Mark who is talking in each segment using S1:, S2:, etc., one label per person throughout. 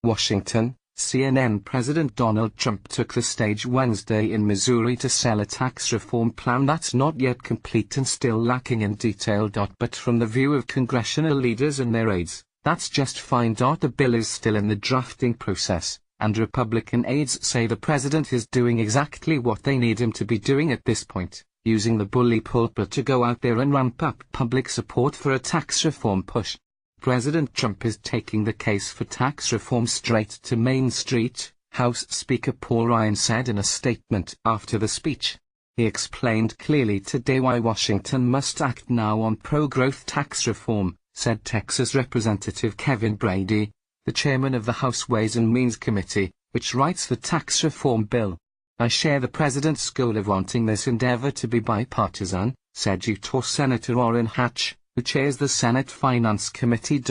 S1: Washington, CNN President Donald Trump took the stage Wednesday in Missouri to sell a tax reform plan that's not yet complete and still lacking in detail. But from the view of congressional leaders and their aides, that's just fine. The bill is still in the drafting process, and Republican aides say the president is doing exactly what they need him to be doing at this point, using the bully pulpit to go out there and ramp up public support for a tax reform push. President Trump is taking the case for tax reform straight to Main Street, House Speaker Paul Ryan said in a statement after the speech. He explained clearly today why Washington must act now on pro-growth tax reform, said Texas Representative Kevin Brady, the chairman of the House Ways and Means Committee, which writes the tax reform bill. I share the president's goal of wanting this endeavor to be bipartisan, said Utah Senator Orrin Hatch, who chairs the Senate Finance Committee.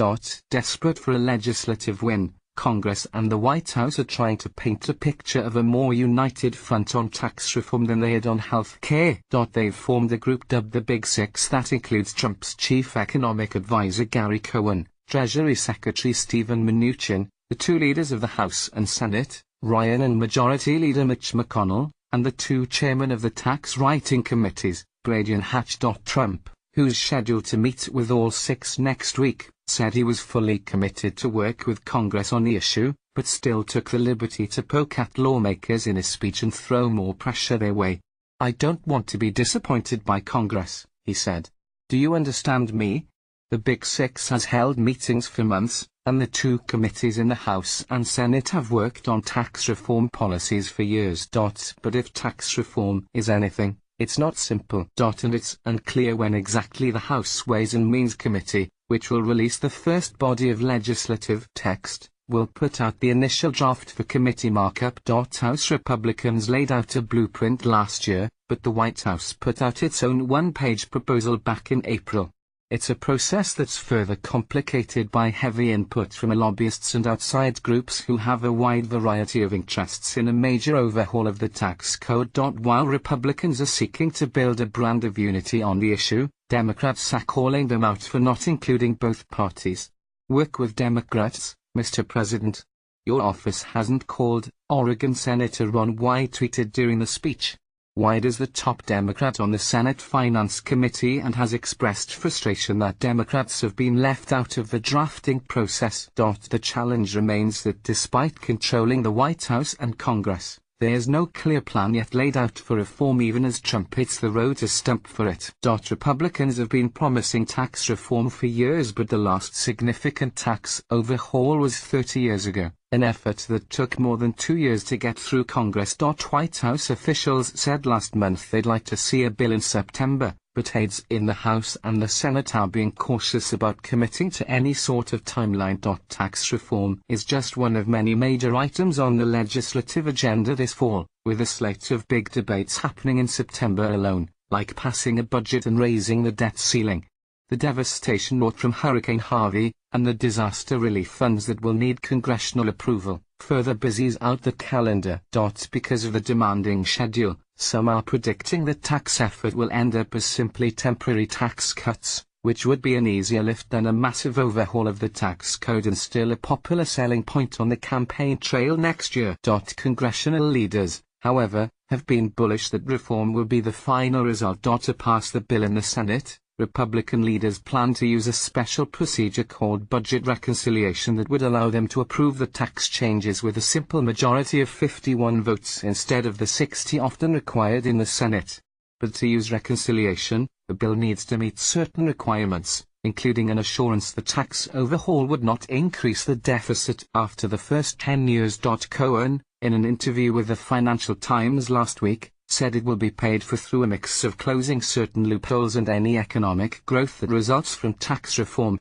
S1: Desperate for a legislative win, Congress and the White House are trying to paint a picture of a more united front on tax reform than they had on health care. They've formed a group dubbed the Big Six that includes Trump's chief economic advisor Gary Cohn, Treasury Secretary Steven Mnuchin, the two leaders of the House and Senate, Ryan and Majority Leader Mitch McConnell, and the two chairmen of the tax writing committees, Brady and Hatch. Trump, who's scheduled to meet with all six next week, said he was fully committed to work with Congress on the issue, but still took the liberty to poke at lawmakers in his speech and throw more pressure their way. I don't want to be disappointed by Congress, he said. Do you understand me? The Big Six has held meetings for months, and the two committees in the House and Senate have worked on tax reform policies for years. But if tax reform is anything, it's not simple. And it's unclear when exactly the House Ways and Means Committee, which will release the first body of legislative text, will put out the initial draft for committee markup. House Republicans laid out a blueprint last year, but the White House put out its own one-page proposal back in April. It's a process that's further complicated by heavy input from lobbyists and outside groups who have a wide variety of interests in a major overhaul of the tax code. While Republicans are seeking to build a brand of unity on the issue, Democrats are calling them out for not including both parties. Work with Democrats, Mr. President. Your office hasn't called, Oregon Senator Ron Wyden tweeted during the speech. Wyden is the top Democrat on the Senate Finance Committee and has expressed frustration that Democrats have been left out of the drafting process. The challenge remains that despite controlling the White House and Congress, there's no clear plan yet laid out for reform even as Trump hits the road to stump for it. Republicans have been promising tax reform for years, but the last significant tax overhaul was 30 years ago, an effort that took more than 2 years to get through Congress. White House officials said last month they'd like to see a bill in September, but aides in the House and the Senate are being cautious about committing to any sort of timeline. Tax reform is just one of many major items on the legislative agenda this fall, with a slate of big debates happening in September alone, like passing a budget and raising the debt ceiling, the devastation wrought from Hurricane Harvey, and the disaster relief funds that will need congressional approval, further busies out the calendar. Because of the demanding schedule, some are predicting the tax effort will end up as simply temporary tax cuts, which would be an easier lift than a massive overhaul of the tax code and still a popular selling point on the campaign trail next year. Congressional leaders, however, have been bullish that reform will be the final result. To pass the bill in the Senate, Republican leaders plan to use a special procedure called budget reconciliation that would allow them to approve the tax changes with a simple majority of 51 votes instead of the 60 often required in the Senate. But to use reconciliation, the bill needs to meet certain requirements, including an assurance the tax overhaul would not increase the deficit after the first 10 years. Cohen, in an interview with the Financial Times last week, said it will be paid for through a mix of closing certain loopholes and any economic growth that results from tax reform.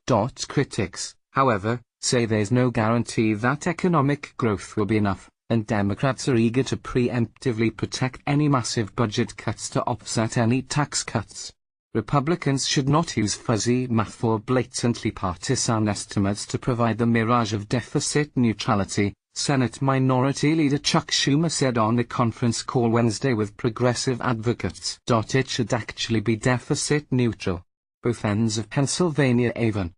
S1: Critics, however, say there's no guarantee that economic growth will be enough, and Democrats are eager to preemptively protect any massive budget cuts to offset any tax cuts. Republicans should not use fuzzy math or blatantly partisan estimates to provide the mirage of deficit neutrality, Senate Minority Leader Chuck Schumer said on the conference call Wednesday with progressive advocates. It should actually be deficit neutral. Both ends of Pennsylvania Avon,